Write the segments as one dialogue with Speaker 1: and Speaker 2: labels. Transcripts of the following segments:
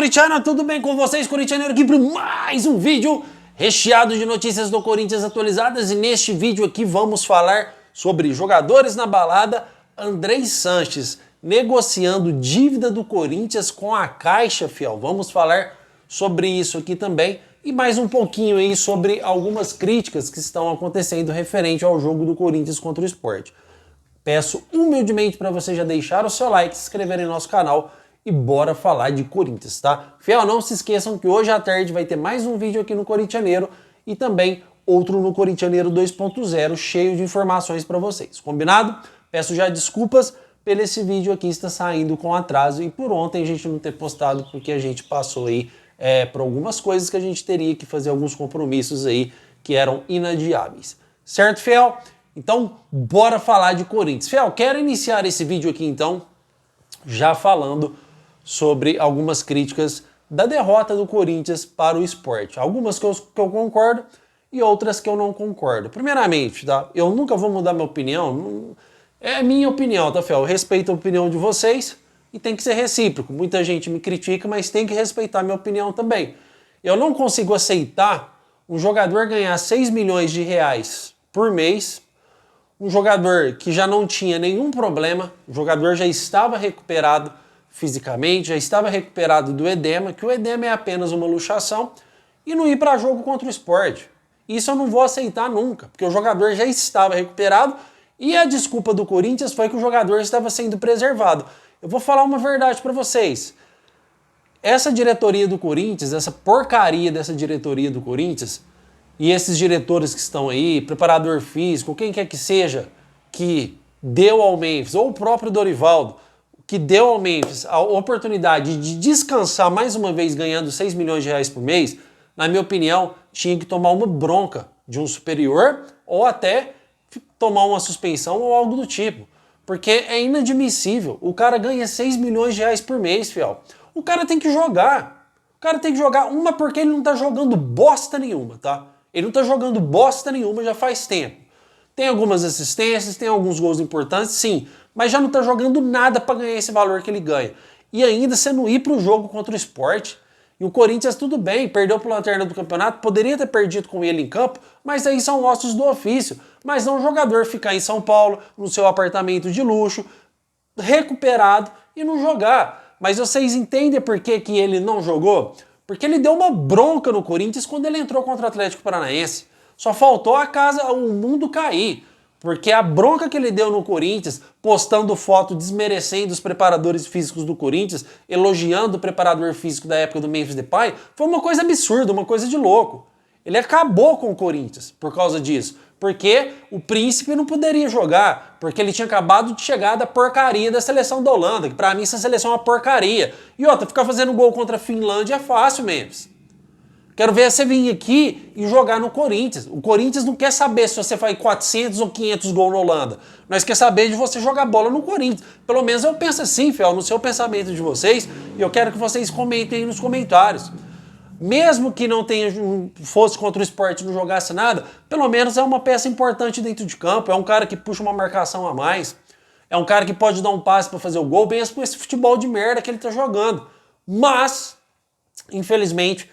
Speaker 1: corintiana, tudo bem com vocês? Corintianeiro aqui para mais um vídeo recheado de notícias do Corinthians atualizadas, e neste vídeo aqui vamos falar sobre jogadores na balada. Andrei Sanches negociando dívida do Corinthians com a Caixa, fiel. Vamos falar sobre isso aqui também e mais um pouquinho aí sobre algumas críticas que estão acontecendo referente ao jogo do Corinthians contra o Sport. Peço humildemente para você já deixar o seu like, se inscrever em nosso canal e bora falar de Corinthians, tá? Fiel, não se esqueçam que hoje à tarde vai ter mais um vídeo aqui no Corintianeiro e também outro no Corintianeiro 2.0 cheio de informações para vocês, combinado? Peço já desculpas pelo esse vídeo aqui estar saindo com atraso e por ontem a gente não ter postado porque a gente passou aí por algumas coisas que a gente teria que fazer alguns compromissos aí que eram inadiáveis. Certo, Fiel? Então, bora falar de Corinthians. Fiel, quero iniciar esse vídeo aqui então já falando sobre algumas críticas da derrota do Corinthians para o Sport. Algumas que eu concordo e outras que eu não concordo. Primeiramente, tá? Eu nunca vou mudar minha opinião. É minha opinião, tá, Fiel? Eu respeito a opinião de vocês e tem que ser recíproco. Muita gente me critica, mas tem que respeitar a minha opinião também. Eu não consigo aceitar um jogador ganhar 6 milhões de reais por mês, um jogador que já não tinha nenhum problema, o jogador já estava recuperado fisicamente, já estava recuperado do edema, que o edema é apenas uma luxação, e não ir para jogo contra o Sport. Isso eu não vou aceitar nunca, porque o jogador já estava recuperado e a desculpa do Corinthians foi que o jogador estava sendo preservado. Eu vou falar uma verdade para vocês. Essa diretoria do Corinthians, essa porcaria dessa diretoria do Corinthians, e esses diretores que estão aí, preparador físico, quem quer que seja, que deu ao Memphis, ou o próprio Dorivaldo, que deu ao Memphis a oportunidade de descansar mais uma vez ganhando 6 milhões de reais por mês, na minha opinião, tinha que tomar uma bronca de um superior ou até tomar uma suspensão ou algo do tipo. Porque é inadmissível. O cara ganha 6 milhões de reais por mês, fiel. O cara tem que jogar. O cara tem que jogar, uma porque ele não tá jogando bosta nenhuma, tá? Ele não tá jogando bosta nenhuma já faz tempo. Tem algumas assistências, tem alguns gols importantes, sim, mas já não tá jogando nada para ganhar esse valor que ele ganha. E ainda você não ir pro jogo contra o Sport. E o Corinthians, tudo bem, perdeu pro lanterna do campeonato, poderia ter perdido com ele em campo, mas aí são ossos do ofício. Mas não o jogador ficar em São Paulo, no seu apartamento de luxo, recuperado e não jogar. Mas vocês entendem por que ele não jogou? Porque ele deu uma bronca no Corinthians quando ele entrou contra o Atlético Paranaense. Só faltou o mundo cair. Porque a bronca que ele deu no Corinthians, postando foto desmerecendo os preparadores físicos do Corinthians, elogiando o preparador físico da época do Memphis Depay, foi uma coisa absurda, uma coisa de louco. Ele acabou com o Corinthians por causa disso. Porque o Príncipe não poderia jogar, porque ele tinha acabado de chegar da porcaria da seleção da Holanda, que pra mim essa seleção é uma porcaria. E outra, ficar fazendo gol contra a Finlândia é fácil, Memphis. Quero ver você vir aqui e jogar no Corinthians. O Corinthians não quer saber se você faz 400 ou 500 gols na Holanda. Nós quer saber de você jogar bola no Corinthians. Pelo menos eu penso assim, fiel, no seu pensamento de vocês, e eu quero que vocês comentem aí nos comentários. Mesmo que não fosse contra o Sport e não jogasse nada, pelo menos é uma peça importante dentro de campo, é um cara que puxa uma marcação a mais, é um cara que pode dar um passe para fazer o gol, bem com esse futebol de merda que ele tá jogando. Mas, infelizmente,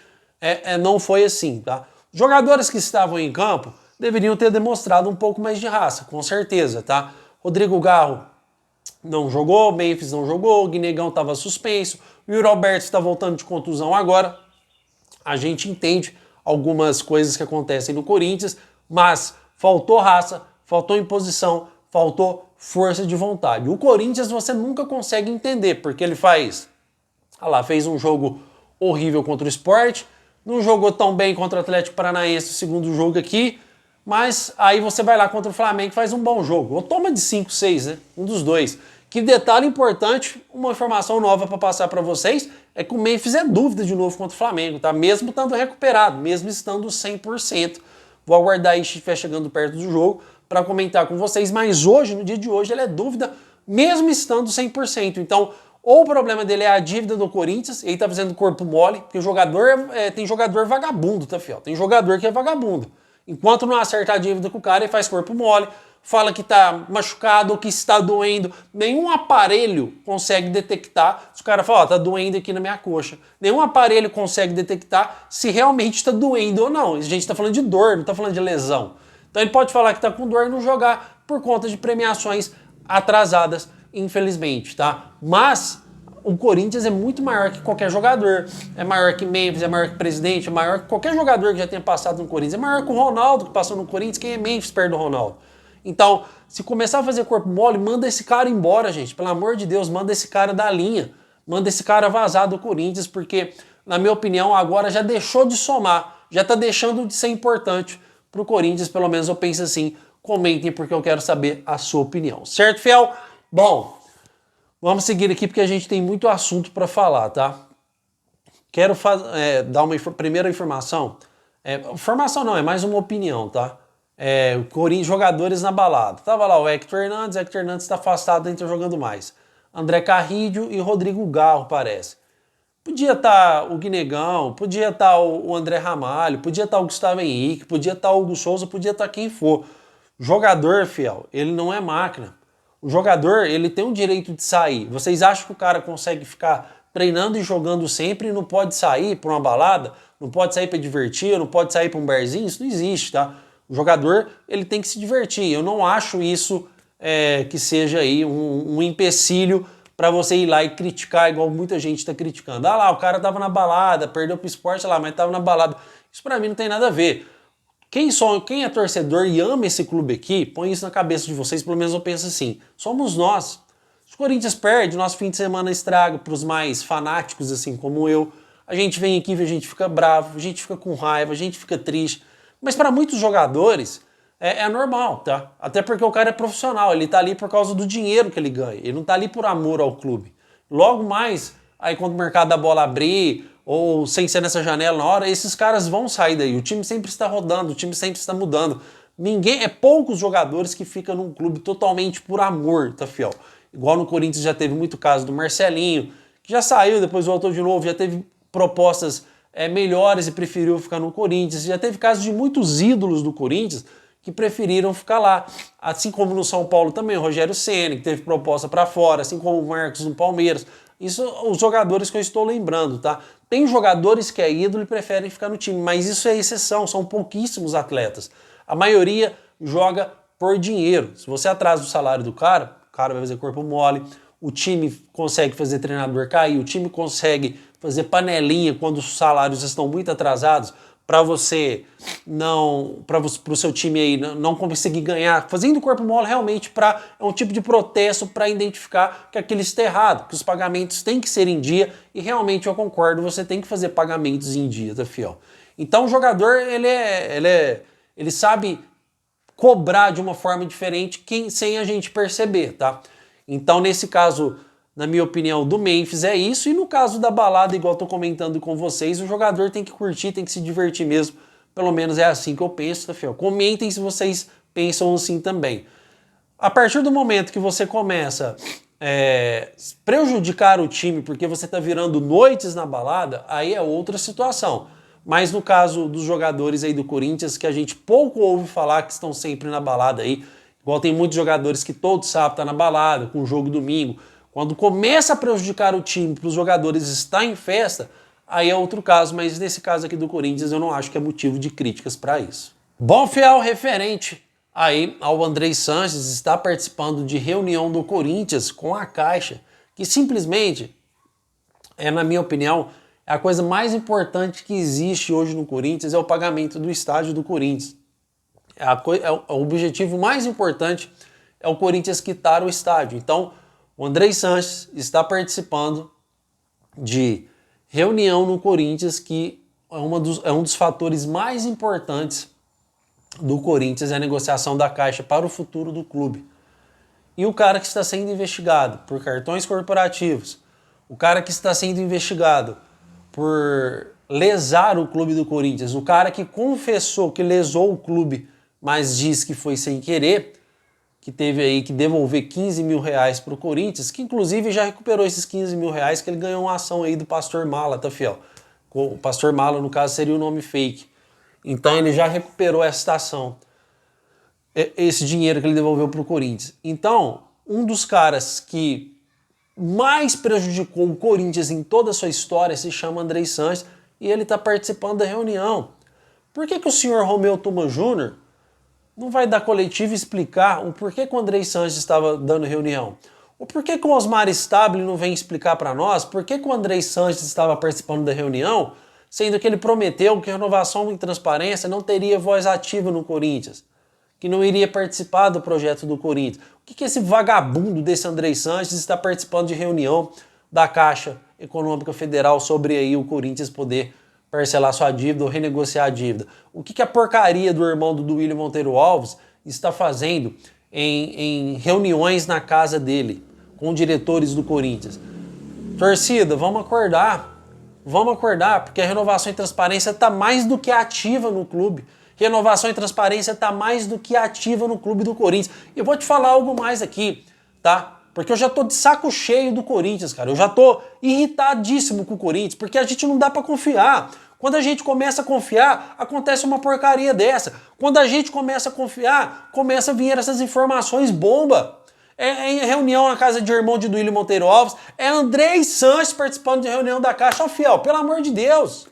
Speaker 1: não foi assim, tá? Jogadores que estavam em campo deveriam ter demonstrado um pouco mais de raça, com certeza, tá? Rodrigo Garro não jogou, Memphis não jogou, o Guinegão estava suspenso, o Yuri Alberto está voltando de contusão agora. A gente entende algumas coisas que acontecem no Corinthians, mas faltou raça, faltou imposição, faltou força de vontade. O Corinthians você nunca consegue entender, porque ele fez um jogo horrível contra o Sport, não jogou tão bem contra o Atlético Paranaense o segundo jogo aqui, mas aí você vai lá contra o Flamengo e faz um bom jogo. Ou toma de 5, 6, né? Um dos dois. Que detalhe importante, uma informação nova para passar para vocês, é que o Memphis é dúvida de novo contra o Flamengo, tá? Mesmo estando recuperado, mesmo estando 100%. Vou aguardar aí se estiver chegando perto do jogo para comentar com vocês, mas hoje, no dia de hoje, ele é dúvida, mesmo estando 100%. Então, ou o problema dele é a dívida do Corinthians, ele tá fazendo corpo mole, porque o jogador tem jogador vagabundo, tá, fiel? Tem jogador que é vagabundo. Enquanto não acerta a dívida com o cara, ele faz corpo mole, fala que está machucado ou que está doendo. Nenhum aparelho consegue detectar se o cara fala, ó, tá doendo aqui na minha coxa. Nenhum aparelho consegue detectar se realmente está doendo ou não. A gente está falando de dor, não está falando de lesão. Então ele pode falar que está com dor e não jogar por conta de premiações atrasadas, infelizmente, tá? Mas o Corinthians é muito maior que qualquer jogador. É maior que Memphis, é maior que Presidente, é maior que qualquer jogador que já tenha passado no Corinthians. É maior que o Ronaldo que passou no Corinthians. Quem é Memphis perto do Ronaldo? Então, se começar a fazer corpo mole, manda esse cara embora, gente. Pelo amor de Deus, manda esse cara da linha. Manda esse cara vazar do Corinthians, porque, na minha opinião, agora já deixou de somar. Já tá deixando de ser importante pro Corinthians, pelo menos eu penso assim. Comentem porque eu quero saber a sua opinião. Certo, fiel? Bom, vamos seguir aqui porque a gente tem muito assunto para falar, tá? Quero dar uma primeira informação. Informação não, é mais uma opinião, tá? Jogadores na balada. Tava lá o Hector Hernandes está afastado, nem tá jogando mais. André Carrillo e Rodrigo Garro, parece. Podia estar o Guinegão, podia estar o André Ramalho, podia estar o Gustavo Henrique, podia estar o Hugo Souza, podia estar quem for. Jogador, fiel, ele não é máquina. O jogador, ele tem o direito de sair. Vocês acham que o cara consegue ficar treinando e jogando sempre e não pode sair para uma balada? Não pode sair para divertir? Não pode sair para um barzinho? Isso não existe, tá? O jogador, ele tem que se divertir. Eu não acho isso que seja aí um empecilho para você ir lá e criticar igual muita gente está criticando. Ah lá, o cara tava na balada, perdeu pro esporte lá, mas tava na balada. Isso para mim não tem nada a ver. Quem é torcedor e ama esse clube aqui, põe isso na cabeça de vocês, pelo menos eu penso assim, somos nós. Se o Corinthians perde, nosso fim de semana estraga para os mais fanáticos, assim como eu. A gente vem aqui, a gente fica bravo, a gente fica com raiva, a gente fica triste. Mas para muitos jogadores é normal, tá? Até porque o cara é profissional, ele tá ali por causa do dinheiro que ele ganha. Ele não tá ali por amor ao clube. Logo mais, aí quando o mercado da bola abrir, ou sem ser nessa janela na hora, esses caras vão sair daí. O time sempre está rodando, o time sempre está mudando. Poucos jogadores que ficam num clube totalmente por amor, tá, fiel? Igual no Corinthians já teve muito caso do Marcelinho, que já saiu, depois voltou de novo, já teve propostas melhores e preferiu ficar no Corinthians. Já teve casos de muitos ídolos do Corinthians que preferiram ficar lá. Assim como no São Paulo também, o Rogério Ceni, que teve proposta para fora, assim como o Marcos no Palmeiras. Isso os jogadores que eu estou lembrando, tá? Tem jogadores que é ídolo e preferem ficar no time, mas isso é exceção, são pouquíssimos atletas. A maioria joga por dinheiro. Se você atrasa o salário do cara, o cara vai fazer corpo mole, o time consegue fazer treinador cair, o time consegue fazer panelinha quando os salários estão muito atrasados, para você não, para o seu time aí não conseguir ganhar, fazendo corpo mole realmente é um tipo de protesto para identificar que aquilo está errado, que os pagamentos têm que ser em dia, e realmente eu concordo, você tem que fazer pagamentos em dia, tá, fiel? Então o jogador, ele sabe cobrar de uma forma diferente sem a gente perceber, tá? Então nesse caso, na minha opinião, do Memphis é isso, e no caso da balada, igual eu tô comentando com vocês, o jogador tem que curtir, tem que se divertir mesmo, pelo menos é assim que eu penso, tá, fiel? Comentem se vocês pensam assim também. A partir do momento que você começa prejudicar o time porque você tá virando noites na balada, aí é outra situação. Mas no caso dos jogadores aí do Corinthians, que a gente pouco ouve falar que estão sempre na balada aí, igual tem muitos jogadores que todo sábado tá na balada, com o jogo domingo. Quando começa a prejudicar o time para os jogadores estar em festa, aí é outro caso, mas nesse caso aqui do Corinthians eu não acho que é motivo de críticas para isso. Bom, fiel, referente aí ao Andrei Sanches, está participando de reunião do Corinthians com a Caixa, que simplesmente, na minha opinião, é a coisa mais importante que existe hoje no Corinthians, é o pagamento do estádio do Corinthians. O objetivo mais importante é o Corinthians quitar o estádio. Então, o Andrei Sanches está participando de reunião no Corinthians, que é um dos fatores mais importantes do Corinthians, é a negociação da Caixa para o futuro do clube. E o cara que está sendo investigado por cartões corporativos, o cara que está sendo investigado por lesar o clube do Corinthians, o cara que confessou que lesou o clube, mas diz que foi sem querer, que teve aí que devolver 15 mil reais para o Corinthians, que inclusive já recuperou esses 15 mil reais, que ele ganhou uma ação aí do Pastor Mala, tá, fiel? O Pastor Mala, no caso, seria o nome fake. Então ele já recuperou essa ação. esse dinheiro que ele devolveu para o Corinthians. Então, um dos caras que mais prejudicou o Corinthians em toda a sua história se chama Andrei Sanches e ele está participando da reunião. Por que o senhor Romeu Tuma Júnior não vai dar coletiva e explicar o porquê que o Andrei Sanches estava dando reunião? O porquê que o Osmar Stabile não vem explicar para nós por que o Andrei Sanches estava participando da reunião, sendo que ele prometeu que renovação e transparência não teria voz ativa no Corinthians, que não iria participar do projeto do Corinthians. O que esse vagabundo desse Andrei Sanches está participando de reunião da Caixa Econômica Federal sobre aí o Corinthians poder parcelar sua dívida ou renegociar a dívida? O que a porcaria do irmão do Duílio Monteiro Alves está fazendo em reuniões na casa dele, com diretores do Corinthians? Torcida, vamos acordar, porque a renovação e transparência está mais do que ativa no clube. Renovação e transparência está mais do que ativa no clube do Corinthians. E eu vou te falar algo mais aqui, tá? Porque eu já tô de saco cheio do Corinthians, cara. Eu já tô irritadíssimo com o Corinthians, porque a gente não dá pra confiar. Quando a gente começa a confiar, acontece uma porcaria dessa. Quando a gente começa a confiar, começa a vir essas informações bomba. É em reunião na casa de irmão de Duílio Monteiro Alves, é Andrei Sanches participando de reunião da Caixa. Ó, fiel, pelo amor de Deus.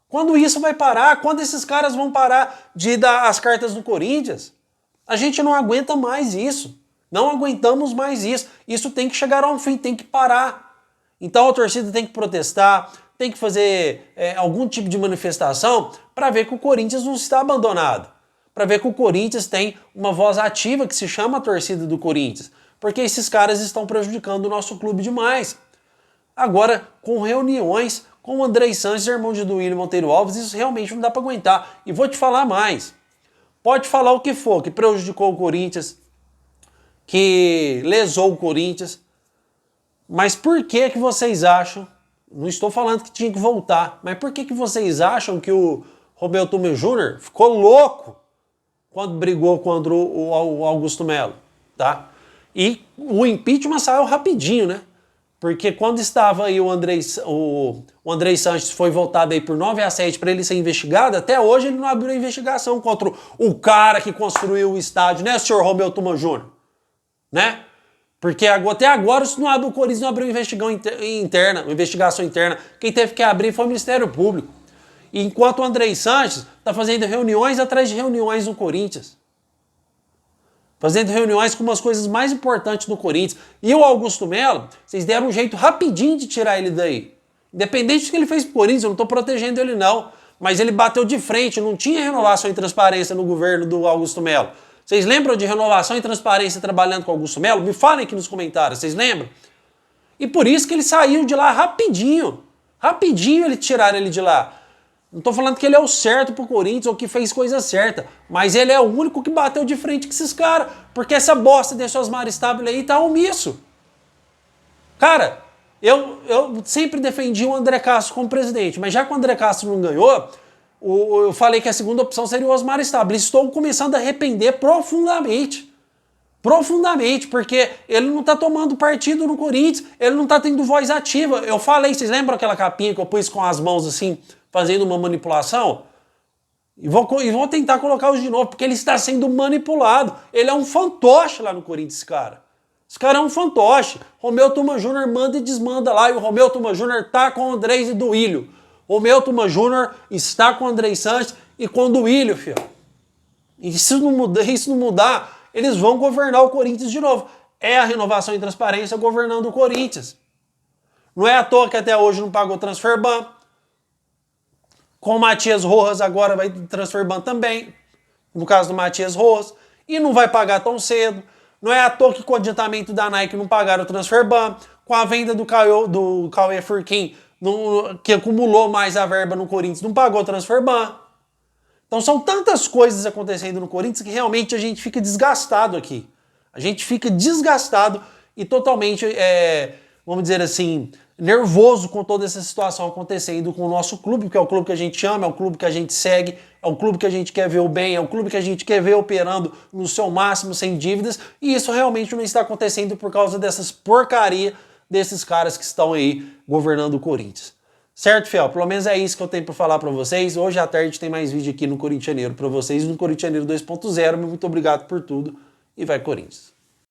Speaker 1: Quando isso vai parar? Quando esses caras vão parar de dar as cartas do Corinthians? A gente não aguenta mais isso. Não aguentamos mais isso. Isso tem que chegar a um fim, tem que parar. Então a torcida tem que protestar, tem que fazer algum tipo de manifestação para ver que o Corinthians não está abandonado. Para ver que o Corinthians tem uma voz ativa que se chama a torcida do Corinthians. Porque esses caras estão prejudicando o nosso clube demais. Agora, com reuniões com o Andrei Sanches, irmão de Duílio Monteiro Alves, isso realmente não dá para aguentar. E vou te falar mais. Pode falar o que for, que prejudicou o Corinthians, que lesou o Corinthians, mas por que vocês acham, não estou falando que tinha que voltar, mas por que vocês acham que o Romeu Tuma Júnior ficou louco quando brigou contra o Augusto Melo, tá? E o impeachment saiu rapidinho, né? Porque quando estava aí o Andrei Sanches foi votado aí por 9-7 para ele ser investigado, até hoje ele não abriu a investigação contra o cara que construiu o estádio, né, senhor Romeu Tuma Júnior? Né? Porque até agora o Corinthians não abriu uma investigação interna. Quem teve que abrir foi o Ministério Público. E enquanto o Andrei Sanches está fazendo reuniões atrás de reuniões no Corinthians. Fazendo reuniões com umas coisas mais importantes do Corinthians. E o Augusto Melo, vocês deram um jeito rapidinho de tirar ele daí. Independente do que ele fez pro Corinthians, eu não estou protegendo ele não. Mas ele bateu de frente, não tinha renovação e transparência no governo do Augusto Melo. Vocês lembram de renovação e transparência trabalhando com o Augusto Melo? Me falem aqui nos comentários, vocês lembram? E por isso que ele saiu de lá rapidinho. Rapidinho eles tiraram ele de lá. Não estou falando que ele é o certo pro Corinthians ou que fez coisa certa, mas ele é o único que bateu de frente com esses caras, porque essa bosta desse Osmar Stabile aí tá omisso. Cara, eu sempre defendi o André Castro como presidente, mas já que o André Castro não ganhou, eu falei que a segunda opção seria o Osmar Stabile. Estou começando a arrepender profundamente. Profundamente, porque ele não tá tomando partido no Corinthians, ele não tá tendo voz ativa. Eu falei, vocês lembram aquela capinha que eu pus com as mãos assim, fazendo uma manipulação? E vou tentar colocar hoje de novo, porque ele está sendo manipulado. Ele é um fantoche lá no Corinthians, esse cara. Esse cara é um fantoche. Romeu Tuma Júnior manda e desmanda lá, e o Romeu Tuma Júnior tá com o Andrés e Duílio. Romeu Tuma Júnior está com o Andrei Sanches e com o Duílio, filho. E se isso não mudar, eles vão governar o Corinthians de novo. É a renovação e transparência governando o Corinthians. Não é à toa que até hoje não pagou transferban. Com o Matias Rojas agora vai transferban também. No caso do Matias Rojas. E não vai pagar tão cedo. Não é à toa que com o adiantamento da Nike não pagaram o transferban. Com a venda do Cauê Furquim, que acumulou mais a verba no Corinthians, não pagou o transferban. Então são tantas coisas acontecendo no Corinthians que realmente a gente fica desgastado aqui. A gente fica desgastado e totalmente, vamos dizer assim, nervoso com toda essa situação acontecendo com o nosso clube, que é o clube que a gente ama, é o clube que a gente segue, é o clube que a gente quer ver o bem, é o clube que a gente quer ver operando no seu máximo, sem dívidas, e isso realmente não está acontecendo por causa dessas porcarias desses caras que estão aí governando o Corinthians. Certo, fiel? Pelo menos é isso que eu tenho para falar para vocês. Hoje à tarde tem mais vídeo aqui no Corintianeiro para vocês, no Corintianeiro 2.0. Muito obrigado por tudo e vai Corinthians!